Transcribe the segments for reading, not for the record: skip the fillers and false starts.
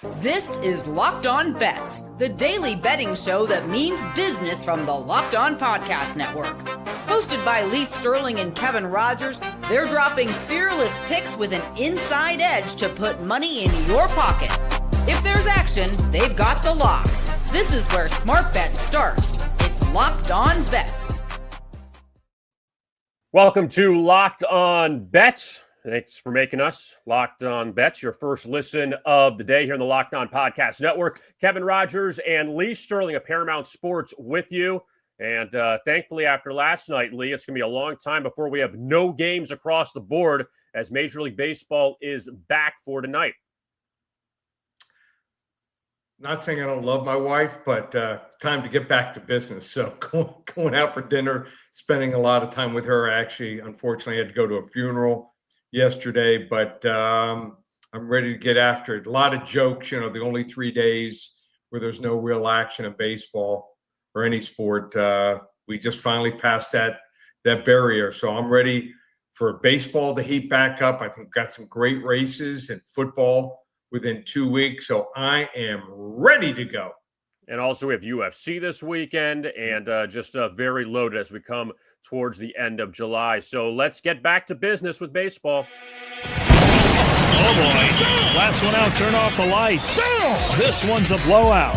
This is Locked On Bets, the daily betting show that means business from the Locked On Podcast Network. Hosted by Lee Sterling and Kevin Rogers, they're dropping fearless picks with an inside edge to put money in your pocket. If there's action, they've got the lock. This is where smart bets start. It's Locked On Bets. Welcome to Locked On Bets. Thanks for making us Locked On Bets, your first listen of the day here in the Locked On Podcast Network. Kevin Rogers and Lee Sterling of Paramount Sports with you. And thankfully, after last night, Lee, it's going to be a long time before we have no games across the board as Major League Baseball is back for tonight. Not saying I don't love my wife, but time to get back to business. So going out for dinner, spending a lot of time with her. Actually, unfortunately, I had to go to a funeral yesterday, but I'm ready to get after it. A lot of jokes, the only 3 days where there's no real action in baseball or any sport. We just finally passed that barrier. So I'm ready for baseball to heat back up. I think we've got some great races and football within 2 weeks. So I am ready to go. And also we have UFC this weekend and just very loaded as we come towards the end of July. So let's get back to business with baseball. Oh, boy. Last one out, turn off the lights. This one's a blowout.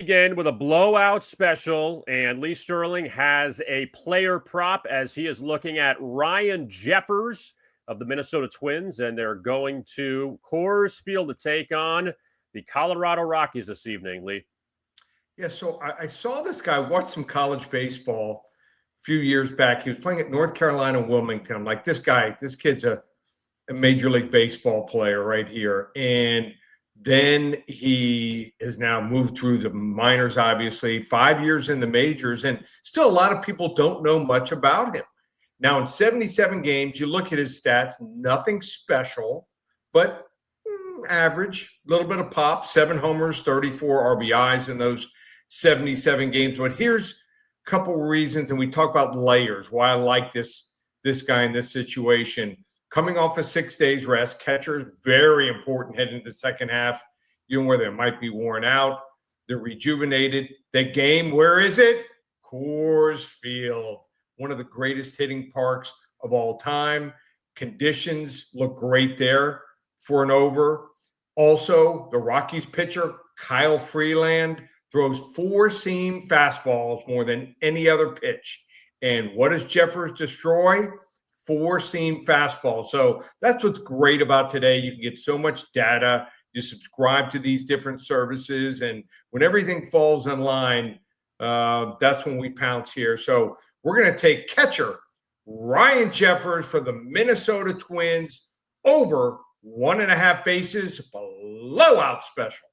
Again with a blowout special, and Lee Sterling has a player prop as he is looking at Ryan Jeffers of the Minnesota Twins, and they're going to Coors Field to take on the Colorado Rockies this evening, Lee. Yeah, so I saw this guy watch some college baseball a few years back. He was playing at North Carolina Wilmington. I'm like, this kid's a Major League Baseball player right here. And then he has now moved through the minors, obviously, 5 years in the majors, and still a lot of people don't know much about him. Now, in 77 games, you look at his stats, nothing special, but average, a little bit of pop, 7 homers, 34 RBIs in those 77 games. But here's a couple of reasons, and we talk about layers, why I like this guy in this situation. Coming off of 6 days rest, catchers, very important heading into the second half, where they might be worn out. They're rejuvenated. The game, where is it? Coors Field, one of the greatest hitting parks of all time. Conditions look great there for an over. Also, the Rockies pitcher, Kyle Freeland, throws 4-seam fastballs more than any other pitch. And what does Jeffers destroy? 4-seam fastball. So that's what's great about today. You can get so much data. You subscribe to these different services, and when everything falls in line, that's when we pounce here. So we're going to take catcher Ryan Jeffers for the Minnesota Twins over 1.5 bases, blowout special.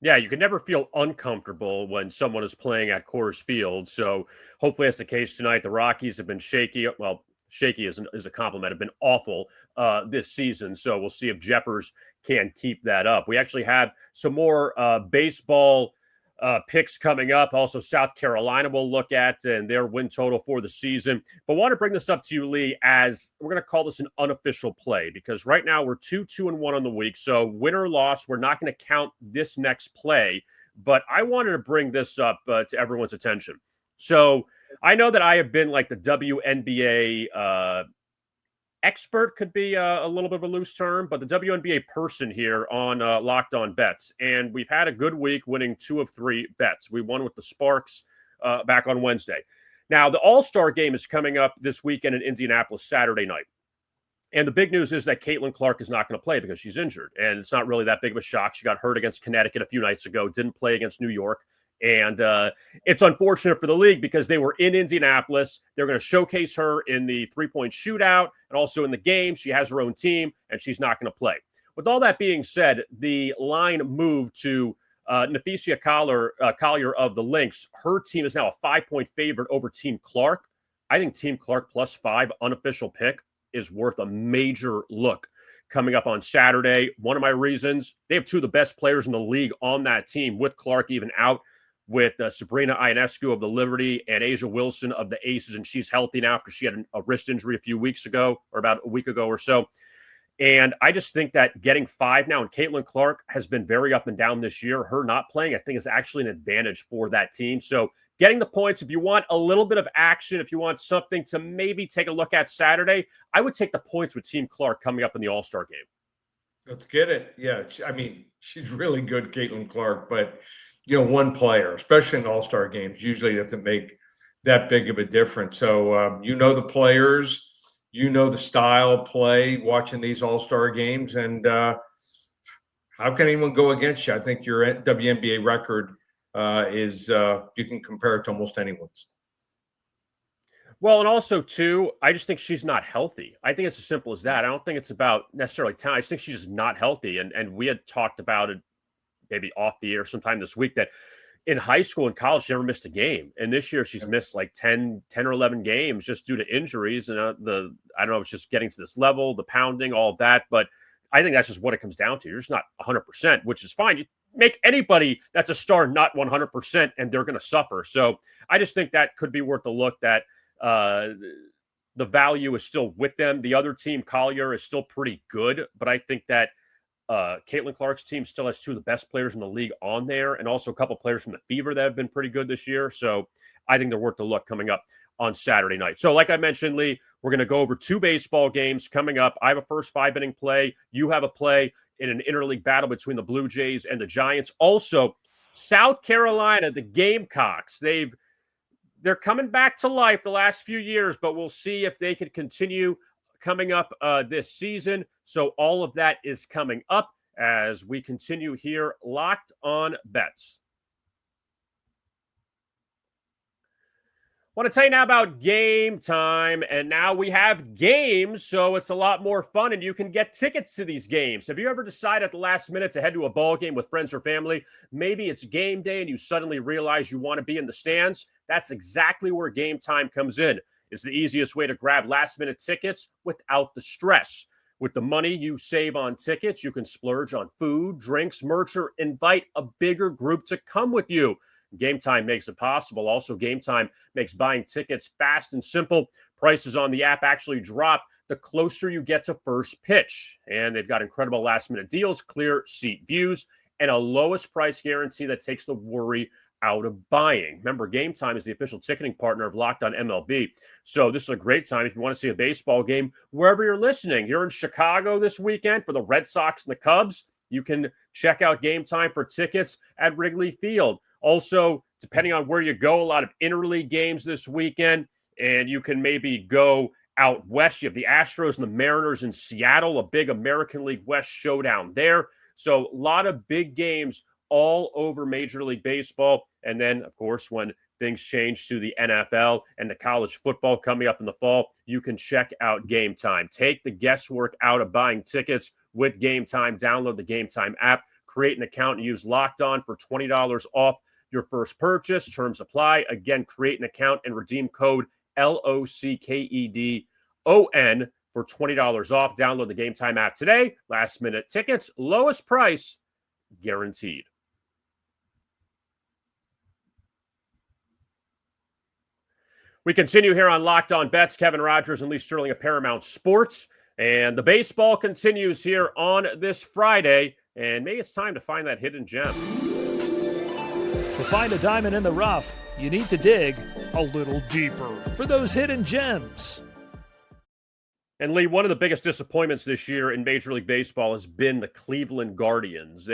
Yeah, you can never feel uncomfortable when someone is playing at Coors Field. So hopefully that's the case tonight. The Rockies have been shaky. Well, shaky is a compliment. Have been awful this season. So we'll see if Jeffers can keep that up. We actually have some more baseball picks coming up. Also, South Carolina we'll look at and their win total for the season. But I want to bring this up to you, Lee, as we're going to call this an unofficial play because right now we're 2-2-1 on the week. So win or loss, we're not going to count this next play. But I wanted to bring this up to everyone's attention. So I know that I have been like the WNBA expert, could be a little bit of a loose term, but the WNBA person here on Locked On Bets. And we've had a good week winning 2 of 3 bets. We won with the Sparks back on Wednesday. Now, the All-Star game is coming up this weekend in Indianapolis, Saturday night. And the big news is that Caitlin Clark is not going to play because she's injured. And it's not really that big of a shock. She got hurt against Connecticut a few nights ago, didn't play against New York. And it's unfortunate for the league because they were in Indianapolis. They're going to showcase her in the three-point shootout and also in the game. She has her own team, and she's not going to play. With all that being said, the line moved to Neficia Collier of the Lynx. Her team is now a 5-point favorite over Team Clark. I think Team Clark +5 unofficial pick is worth a major look coming up on Saturday. One of my reasons, they have 2 of the best players in the league on that team with Clark even out, with Sabrina Ionescu of the Liberty and Asia Wilson of the Aces, and she's healthy now after she had a wrist injury a few weeks ago or about a week ago or so. And I just think that getting 5 now, and Caitlin Clark has been very up and down this year. Her not playing, I think, is actually an advantage for that team. So getting the points, if you want a little bit of action, if you want something to maybe take a look at Saturday, I would take the points with Team Clark coming up in the All-Star game. Let's get it. Yeah, I mean, she's really good, Caitlin Clark, but, one player, especially in All-Star games, usually doesn't make that big of a difference. So, the players, the style of play watching these All-Star games, and how can anyone go against you? I think your WNBA record is you can compare it to almost anyone's. Well, and also, too, I just think she's not healthy. I think it's as simple as that. I don't think it's about necessarily talent. I just think she's just not healthy. And we had talked about it maybe off the air sometime this week that in high school and college, she never missed a game. And this year she's missed like 10 or 11 games just due to injuries. And I don't know, it's just getting to this level, the pounding, all of that. But I think that's just what it comes down to. You're just not 100%, which is fine. You make anybody that's a star not 100% and they're going to suffer. So I just think that could be worth a look, that the value is still with them. The other team, Collier, is still pretty good, but I think that Caitlin Clark's team still has 2 of the best players in the league on there, and also a couple players from the Fever that have been pretty good this year. So I think they're worth the look coming up on Saturday night. So like I mentioned, Lee, we're going to go over 2 baseball games coming up. I have a first 5-inning play. You have a play in an interleague battle between the Blue Jays and the Giants. Also, South Carolina, the Gamecocks, they're coming back to life the last few years, but we'll see if they can continue coming up this season. So all of that is coming up as we continue here, Locked on Bets. Want to tell you now about Gametime, and now we have games, so it's a lot more fun, and you can get tickets to these games. Have you ever decided at the last minute to head to a ball game with friends or family? Maybe it's game day and you suddenly realize you want to be in the stands. That's exactly where Gametime comes in. It's the easiest way to grab last-minute tickets without the stress. With the money you save on tickets, you can splurge on food, drinks, merch, or invite a bigger group to come with you. Gametime makes it possible. Also, Gametime makes buying tickets fast and simple. Prices on the app actually drop the closer you get to first pitch. And they've got incredible last-minute deals, clear seat views, and a lowest price guarantee that takes the worry out of buying. Remember, Gametime is the official ticketing partner of Locked on MLB. So this is a great time if you want to see a baseball game wherever you're listening. You're in Chicago this weekend for the Red Sox and the Cubs. You can check out Gametime for tickets at Wrigley Field. Also, depending on where you go, a lot of interleague games this weekend, and you can maybe go out west. You have the Astros and the Mariners in Seattle, a big American League West showdown there. So a lot of big games all over Major League Baseball. And then, of course, when things change to the NFL and the college football coming up in the fall, you can check out Gametime. Take the guesswork out of buying tickets with Gametime. Download the Gametime app, create an account, and use Locked On for $20 off your first purchase. Terms apply. Again, create an account and redeem code LOCKEDON for $20 off. Download the Gametime app today. Last minute tickets, lowest price guaranteed. We continue here on Locked On Bets. Kevin Rogers and Lee Sterling of Paramount Sports. And the baseball continues here on this Friday. And maybe it's time to find that hidden gem. To find a diamond in the rough, you need to dig a little deeper for those hidden gems. And Lee, one of the biggest disappointments this year in Major League Baseball has been the Cleveland Guardians.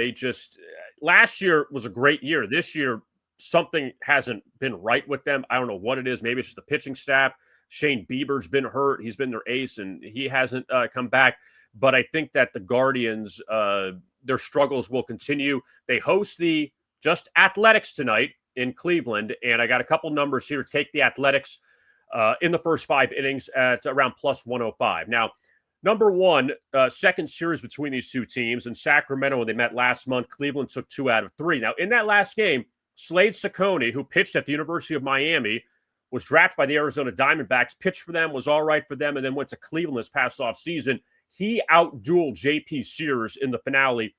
Last year was a great year. This year, something hasn't been right with them. I don't know what it is. Maybe it's just the pitching staff. Shane Bieber's been hurt. He's been their ace, and he hasn't come back. But I think that the Guardians, their struggles will continue. They host the Just Athletics tonight in Cleveland, and I got a couple numbers here. Take the Athletics in the first 5 innings at around plus 105. Now, number one, second series between these two teams. In Sacramento, when they met last month, Cleveland took 2 out of 3. Now, in that last game, Slade Ciccone, who pitched at the University of Miami, was drafted by the Arizona Diamondbacks, pitched for them, was all right for them, and then went to Cleveland this past offseason. He outdueled J.P. Sears in the finale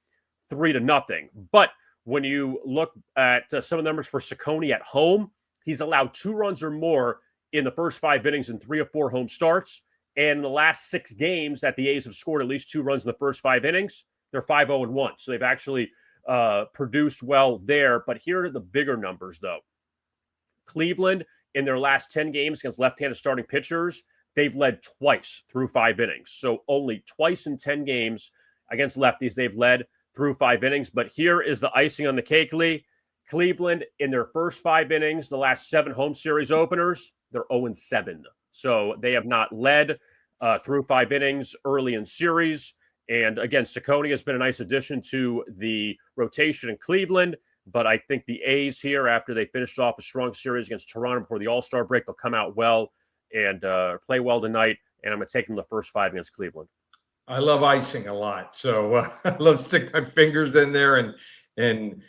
3-0. But when you look at some of the numbers for Ciccone at home, he's allowed 2 runs or more in the first 5 innings in 3 of 4 home starts. And in the last 6 games that the A's have scored at least 2 runs in the first 5 innings, they're 5-0-1. So they've actually produced well there. But here are the bigger numbers, though. Cleveland, in their last 10 games against left-handed starting pitchers, they've led twice through 5 innings. So only twice in 10 games against lefties, they've led through 5 innings. But here is the icing on the cake, Lee. Cleveland, in their first 5 innings, the last 7 home series openers, they're 0-7. So they have not led through 5 innings early in series. And again, Ciccone has been a nice addition to the rotation in Cleveland. But I think the A's here, after they finished off a strong series against Toronto before the All-Star break, they'll come out well and play well tonight. And I'm going to take them the first 5 against Cleveland. I love icing a lot, so I love to stick my fingers in there and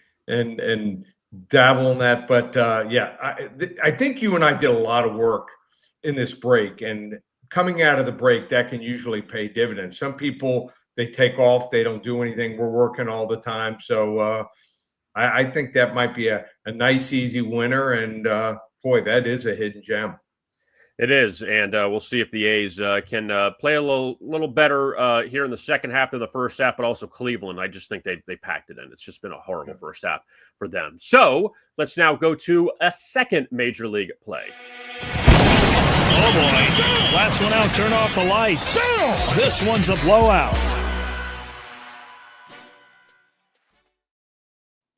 dabble in that. But I think you and I did a lot of work in this break, and coming out of the break, that can usually pay dividends. Some people, they take off, they don't do anything. We're working all the time, so I think that might be a nice, easy winner. And boy, that is a hidden gem. It is, and we'll see if the A's can play a little better here in the second half than the first half, but also Cleveland. I just think they packed it in. It's just been a horrible first half for them. So let's now go to a second Major League play. Oh, boy. Last one out, turn off the lights. This one's a blowout.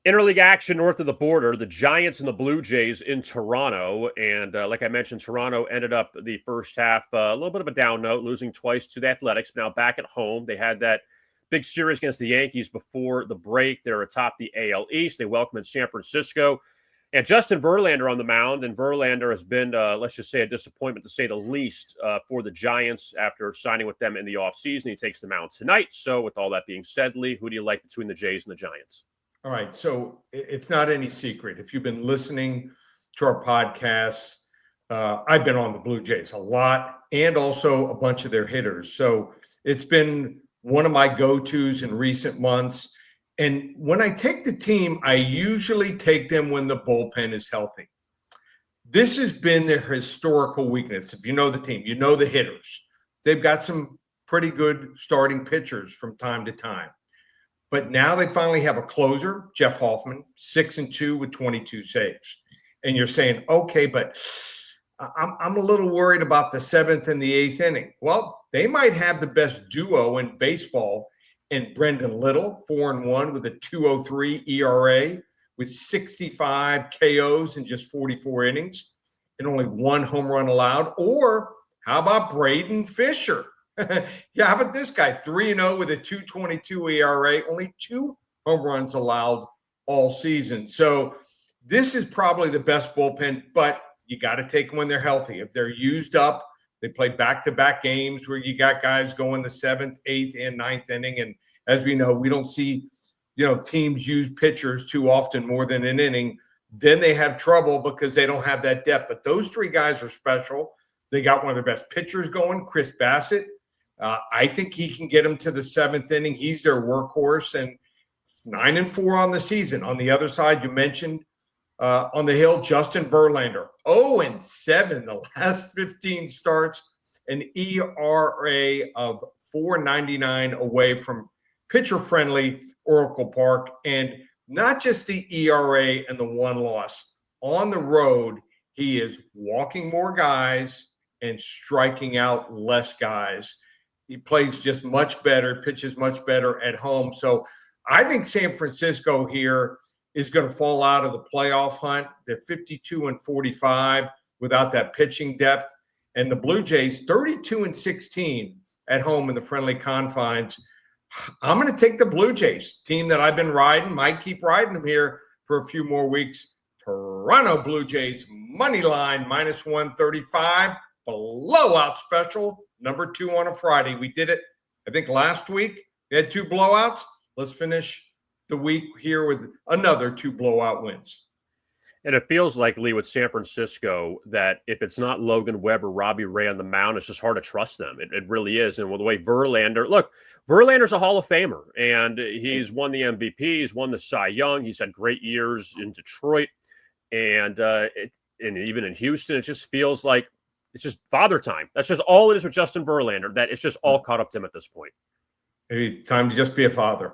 Interleague action north of the border, the Giants and the Blue Jays in Toronto. And like I mentioned, Toronto ended up the first half a little bit of a down note, losing twice to the Athletics. Now back at home, they had that big series against the Yankees before the break. They're atop the AL East. They welcome in San Francisco. And Justin Verlander on the mound. And Verlander has been, let's just say, a disappointment to say the least for the Giants after signing with them in the offseason. He takes the mound tonight. So with all that being said, Lee, who do you like between the Jays and the Giants? All right, so it's not any secret. If you've been listening to our podcasts, I've been on the Blue Jays a lot and also a bunch of their hitters. So it's been one of my go-tos in recent months. And when I take the team, I usually take them when the bullpen is healthy. This has been their historical weakness. If you know the team, you know the hitters. They've got some pretty good starting pitchers from time to time. But now they finally have a closer, Jeff Hoffman, 6-2 with 22 saves. And you're saying, okay, but I'm a little worried about the 7th and the 8th inning. Well, they might have the best duo in baseball in Brendan Little, 4-1 with a 2.03 ERA with 65 KOs in just 44 innings and only 1 home run allowed. Or how about Braden Fisher? Yeah, how about this guy? 3-0 with a 2.22 ERA, only 2 home runs allowed all season. So this is probably the best bullpen, but you got to take them when they're healthy. If they're used up, they play back-to-back games where you got guys going the 7th, 8th, and 9th inning. And as we know, we don't see, teams use pitchers too often more than an inning. Then they have trouble because they don't have that depth. But those 3 guys are special. They got one of their best pitchers going, Chris Bassett. I think he can get them to the 7th inning. He's their workhorse, and 9-4 on the season. On the other side, you mentioned on the hill, Justin Verlander, 0-7 the last 15 starts, an ERA of 4.99 away from pitcher-friendly Oracle Park, and not just the ERA and the 1 loss. On the road, he is walking more guys and striking out less guys. He plays just much better, pitches much better at home. So I think San Francisco here is going to fall out of the playoff hunt. They're 52-45 without that pitching depth. And the Blue Jays, 32-16 at home in the friendly confines. I'm going to take the Blue Jays, team that I've been riding, might keep riding them here for a few more weeks. Toronto Blue Jays, money line, -135, blowout special. Number 2 on a Friday. We did it, I think, last week. We had 2 blowouts. Let's finish the week here with another 2 blowout wins. And it feels like, Lee, with San Francisco, that if it's not Logan Webb or Robbie Ray on the mound, it's just hard to trust them. It really is. And with the way Verlander's a Hall of Famer, and he's won the MVP. He's won the Cy Young. He's had great years in Detroit. And even in Houston, it just feels like it's just father time. That's just all it is with Justin Verlander. That it's just all caught up to him at this point. Maybe time to just be a father,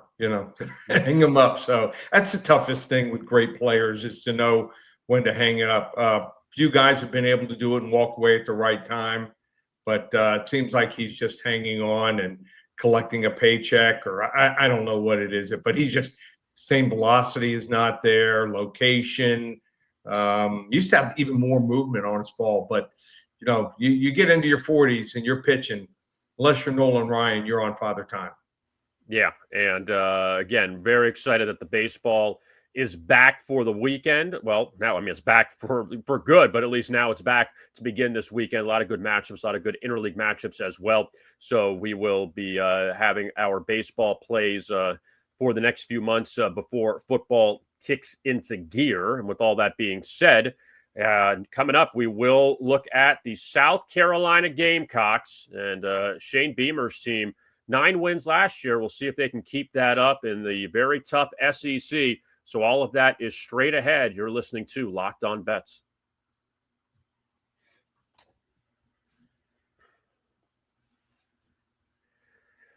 hang him up. So that's the toughest thing with great players, is to know when to hang it up. Few guys have been able to do it and walk away at the right time, but it seems like he's just hanging on and collecting a paycheck, or I don't know what it is, but he's just same velocity is not there, location. Used to have even more movement on his ball, but you get into your 40s and you're pitching, unless you're Nolan Ryan, you're on father time. Yeah, and again, very excited that the baseball is back for the weekend. Well, now, it's back for good, but at least now it's back to begin this weekend. A lot of good matchups, a lot of good interleague matchups as well. So we will be having our baseball plays for the next few months before football kicks into gear. And with all that being said, coming up, we will look at the South Carolina Gamecocks and Shane Beamer's team. 9 wins last year. We'll see if they can keep that up in the very tough SEC. So all of that is straight ahead. You're listening to Locked On Bets.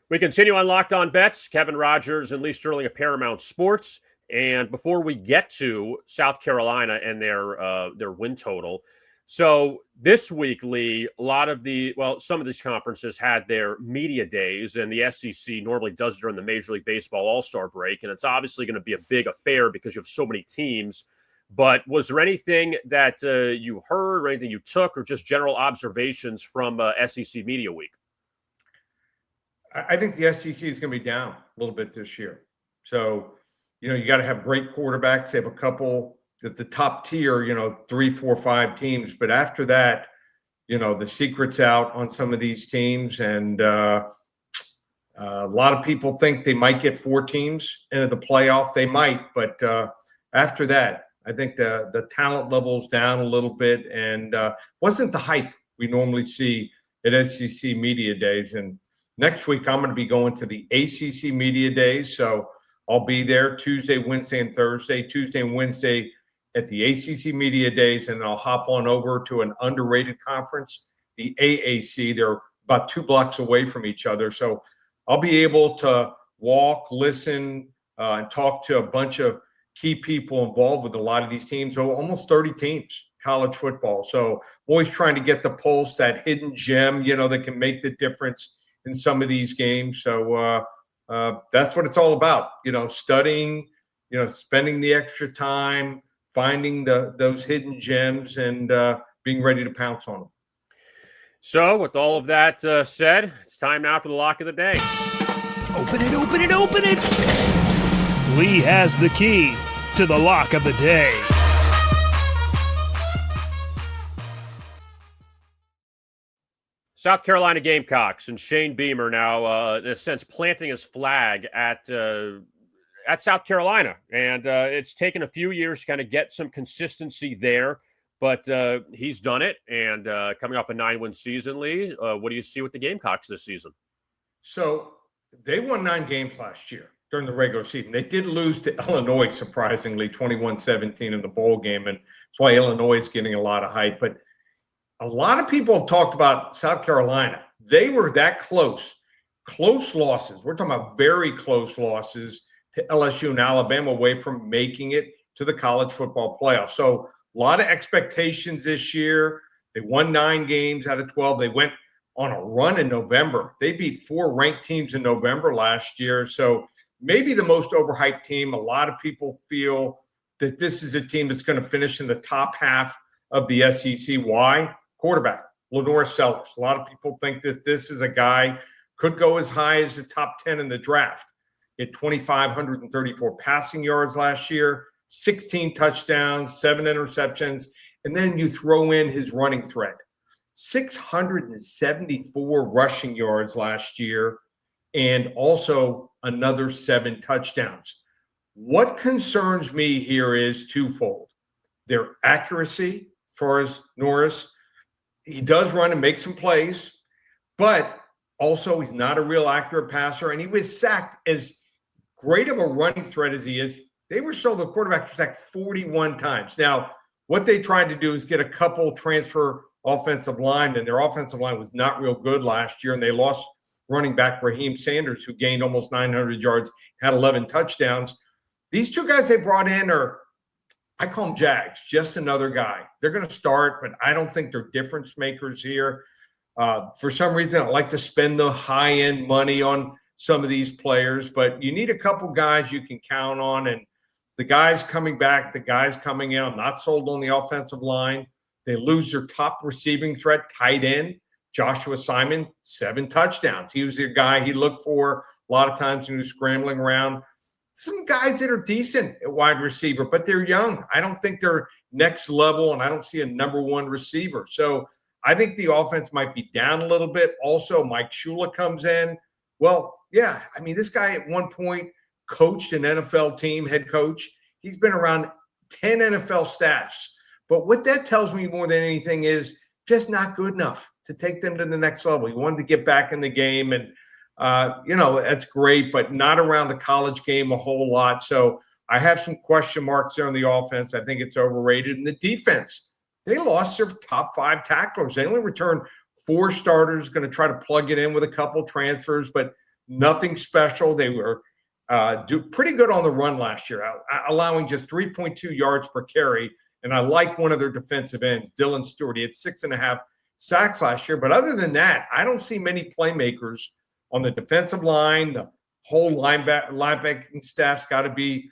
We continue on Locked On Bets. Kevin Rogers and Lee Sterling of Paramount Sports. And before we get to South Carolina and their win total, so this week, Lee, some of these conferences had their media days, and the SEC normally does it during the Major League Baseball All-Star break, and it's obviously going to be a big affair because you have so many teams. But was there anything that you heard or anything you took, or just general observations from SEC Media Week? I think the SEC is going to be down a little bit this year. So, you got to have great quarterbacks. They have a couple at the top tier, 3, 4, 5 teams. But after that, the secret's out on some of these teams. And a lot of people think they might get 4 teams into the playoff. They might. But after that, I think the talent level's down a little bit. And wasn't the hype we normally see at SEC Media Days. And next week, I'm going to be going to the ACC Media Days. So I'll be there Tuesday, Wednesday, and Thursday. Tuesday and Wednesday at the ACC Media Days, and I'll hop on over to an underrated conference, the AAC. They're about 2 blocks away from each other. So I'll be able to walk, listen, and talk to a bunch of key people involved with a lot of these teams. So almost 30 teams, college football. So I'm always trying to get the pulse, that hidden gem, that can make the difference in some of these games. So that's what it's all about, studying, spending the extra time, finding those hidden gems, and being ready to pounce on them. So with all of that said, it's time now for the lock of the day. Open it, open it, open it. Lee has the key to the lock of the day. South Carolina Gamecocks and Shane Beamer now, in a sense, planting his flag at South Carolina. And it's taken a few years to kind of get some consistency there, but he's done it. And coming off a 9-win season, Lee, what do you see with the Gamecocks this season? So they won 9 games last year during the regular season. They did lose to Illinois, surprisingly, 21-17 in the bowl game. And that's why Illinois is getting a lot of hype. But a lot of people have talked about South Carolina. They were that close losses. We're talking about very close losses to LSU and Alabama away from making it to the college football playoff. So a lot of expectations this year. They won 9 games out of 12. They went on a run in November. They beat 4 ranked teams in November last year. So maybe the most overhyped team. A lot of people feel that this is a team that's going to finish in the top half of the SEC. Why? Quarterback, Lenore Sellers. A lot of people think that this is a guy could go as high as the top 10 in the draft. He had 2,534 passing yards last year, 16 touchdowns, 7 interceptions, and then you throw in his running threat. 674 rushing yards last year, and also another 7 touchdowns. What concerns me here is twofold. Their accuracy, as far as Norris, he does run and make some plays, but also he's not a real accurate passer, and he was sacked. As great of a running threat as he is, the quarterback was sacked 41 times. Now, what they tried to do is get a couple transfer offensive line, and their offensive line was not real good last year, and they lost running back Raheem Sanders, who gained almost 900 yards, had 11 touchdowns. These two guys they brought in are, I call them Jags, just another guy. They're going to start, but I don't think they're difference makers here. For some reason, I like to spend the high-end money on some of these players, but you need a couple guys you can count on, and the guys coming back, the guys coming in, I'm not sold on the offensive line. They lose their top receiving threat, tight end, Joshua Simon, 7 touchdowns. He was the guy he looked for a lot of times when he was scrambling around. Some guys that are decent at wide receiver, but they're young. I don't think they're next level, and I don't see a number 1 receiver. So I think the offense might be down a little bit. Also, Mike Shula comes in. Well, yeah, I mean, this guy at one point coached an NFL team, head coach. He's been around 10 NFL staffs. But what that tells me more than anything is just not good enough to take them to the next level. He wanted to get back in the game, and, that's great, but not around the college game a whole lot. So I have some question marks there on the offense. I think it's overrated. And the defense, they lost their top 5 tacklers. They only returned 4 starters, going to try to plug it in with a couple transfers, but nothing special. They were pretty good on the run last year, allowing just 3.2 yards per carry. And I like one of their defensive ends, Dylan Stewart. He had 6.5 sacks last year. But other than that, I don't see many playmakers on the defensive line. The whole linebacking staff's got to be,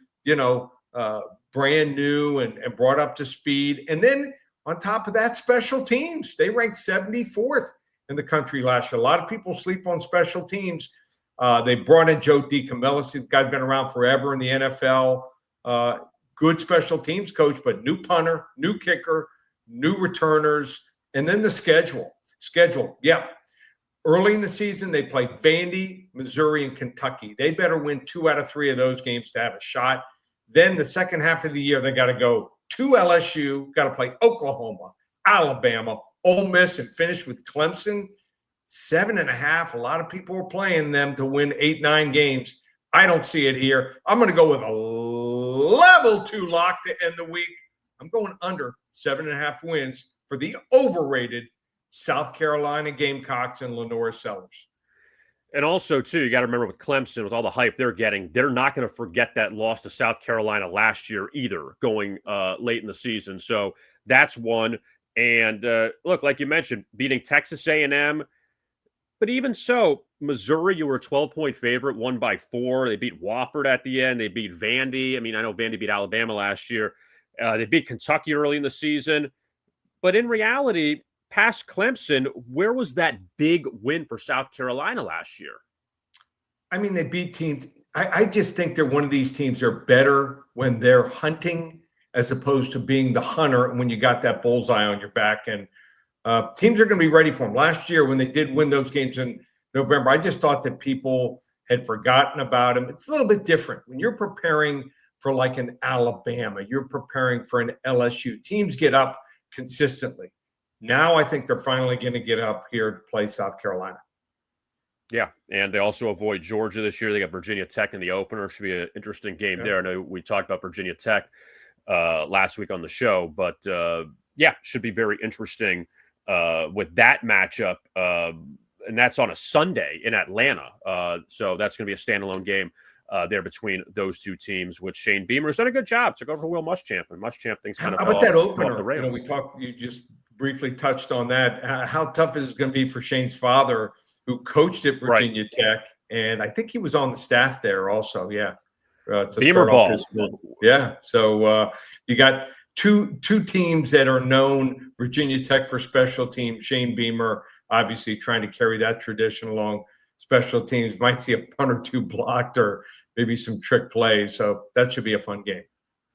brand new and brought up to speed. And then on top of that, special teams. They ranked 74th in the country last year. A lot of people sleep on special teams. They brought in Joe DiCamillo. This guy's been around forever in the NFL. Good special teams coach, but new punter, new kicker, new returners, and then the schedule. Yeah. Early in the season, they played Vandy, Missouri, and Kentucky. They better win 2 out of 3 of those games to have a shot. Then the second half of the year, they got to go to LSU, got to play Oklahoma, Alabama, Ole Miss, and finish with Clemson. 7.5. A lot of people are playing them to win 8-9 games. I don't see it here. I'm going to go with a level 2 lock to end the week. I'm going under 7.5 wins for the overrated South Carolina Gamecocks and Lenora Sellers. And also, too, you got to remember with Clemson, with all the hype they're getting, they're not going to forget that loss to South Carolina last year either, going late in the season. So that's one. And look, like you mentioned, beating Texas A&M. But even so, Missouri, you were a 12-point favorite, won by 4. They beat Wofford at the end. They beat Vandy. I mean, I know Vandy beat Alabama last year. They beat Kentucky early in the season. But in reality, past Clemson, where was that big win for South Carolina last year? I mean, they beat teams. I just think they're one of these teams that are better when they're hunting as opposed to being the hunter when you got that bullseye on your back. And teams are going to be ready for them. Last year, when they did win those games in November, I just thought that people had forgotten about them. It's a little bit different. When you're preparing for like an Alabama, you're preparing for an LSU. Teams get up consistently. Now I think they're finally going to get up here to play South Carolina. Yeah, and they also avoid Georgia this year. They got Virginia Tech in the opener. Should be an interesting game there. I know we talked about Virginia Tech last week on the show, but should be very interesting with that matchup. And that's on a Sunday in Atlanta. So that's going to be a standalone game there between those two teams, which Shane Beamer's done a good job. Took over Will Muschamp, and Muschamp things kind of how about that opener? The rails. You just briefly touched on that. How tough is it going to be for Shane's father, who coached at Virginia Tech, and I think he was on the staff there also. Yeah, Beamer ball. Yeah, so you got two teams that are known. Virginia Tech for special teams. Shane Beamer obviously trying to carry that tradition along. Special teams might see a punt or 2 blocked, or maybe some trick plays. So that should be a fun game.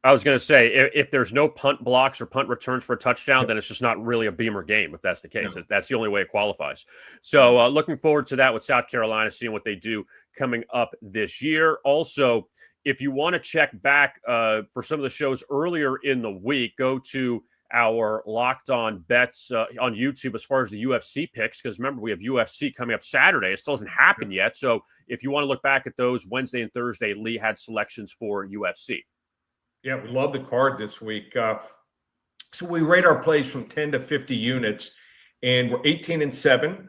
I was going to say, if there's no punt blocks or punt returns for a touchdown, then it's just not really a Beamer game, if that's the case. No. That's the only way it qualifies. So looking forward to that with South Carolina, seeing what they do coming up this year. Also, if you want to check back for some of the shows earlier in the week, go to our Locked On Bets on YouTube as far as the UFC picks, because remember, we have UFC coming up Saturday. It still hasn't happened yet. So if you want to look back at those, Wednesday and Thursday, Lee had selections for UFC. Yeah, we love the card this week. So we rate our plays from 10 to 50 units, and we're 18-7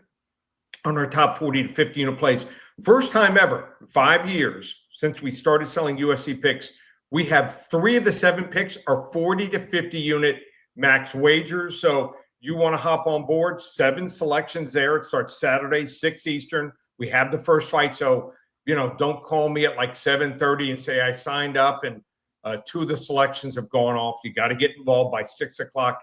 on our top 40 to 50 unit plays. First time ever, 5 years since we started selling USC picks, we have 3 of the 7 picks are 40 to 50 unit max wagers. So you want to hop on board, 7 selections there. It starts Saturday, 6 Eastern. We have the first fight. So, don't call me at like 7:30 and say I signed up and 2 of the selections have gone off. You got to get involved by 6 o'clock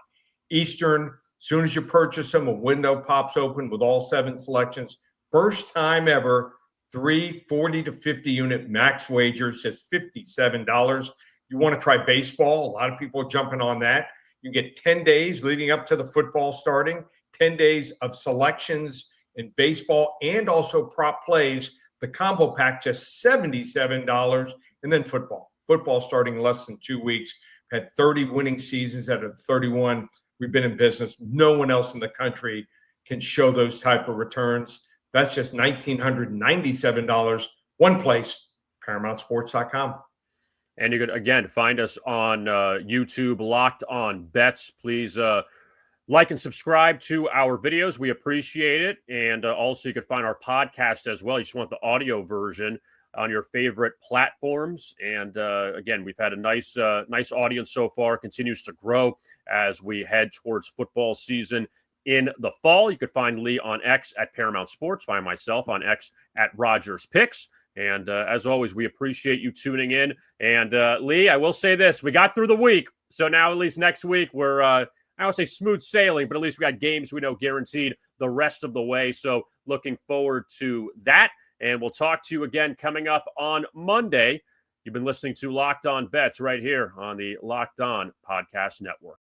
Eastern. As soon as you purchase them, a window pops open with all 7 selections. First time ever, 3 40 to 50 unit max wagers, just $57. You want to try baseball? A lot of people are jumping on that. You get 10 days leading up to the football starting, 10 days of selections in baseball and also prop plays. The combo pack, just $77. And then football. Football starting in less than 2 weeks. Had 30 winning seasons out of 31. We've been in business. No one else in the country can show those type of returns. That's just $1,997. One place, ParamountSports.com. And you could, again, find us on YouTube, Locked On Bets. Please like and subscribe to our videos. We appreciate it. And also you could find our podcast as well. You just want the audio version on your favorite platforms. And again, we've had a nice audience so far, continues to grow as we head towards football season in the fall. You could find Lee on X at Paramount Sports, find myself on X at Rogers Picks. And as always, we appreciate you tuning in. And Lee, I will say this, we got through the week. So now at least next week, we're, I don't say smooth sailing, but at least we got games we know guaranteed the rest of the way. So looking forward to that. And we'll talk to you again coming up on Monday. You've been listening to Locked On Bets right here on the Locked On Podcast Network.